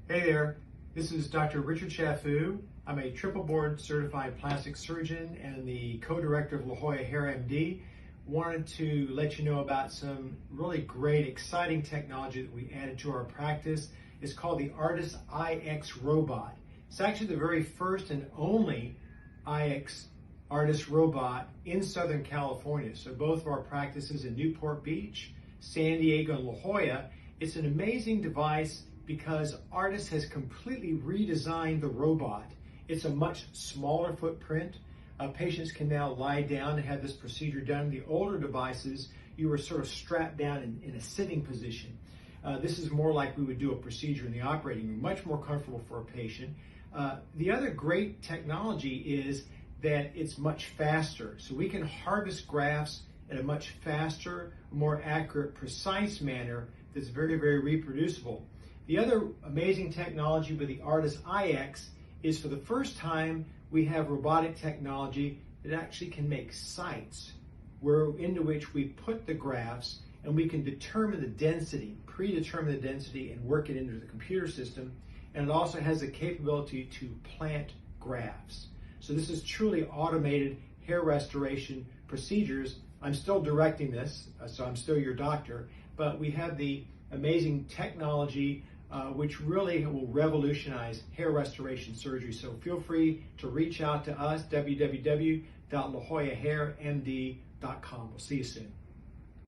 Hey there, this is Dr. Richard Chaffoo. I'm a triple board certified plastic surgeon and the co-director of La Jolla Hair MD. Wanted to let you know about some really great, exciting technology that we added to our practice. It's called the Artas iX robot. It's actually the very first and only iX Artas robot in Southern California. So both of our practices in Newport Beach, San Diego, and La Jolla. It's an amazing device because Artas has completely redesigned the robot. It's a much smaller footprint. Patients can now lie down and have this procedure done. The older devices, you were sort of strapped down in a sitting position. This is more like we would do a procedure in the operating room, much more comfortable for a patient. The other great technology is that it's much faster. So we can harvest grafts in a much faster, more accurate, precise manner that's very, very reproducible. The other amazing technology with the Artas iX is for the first time we have robotic technology that actually can make sites into which we put the grafts, and we can determine the density, predetermine the density, and work it into the computer system. And it also has the capability to plant grafts. So this is truly automated hair restoration procedures. I'm still directing this, so I'm still your doctor, but we have the amazing technology which really will revolutionize hair restoration surgery. So feel free to reach out to us, www.lajollahairmd.com. We'll see you soon.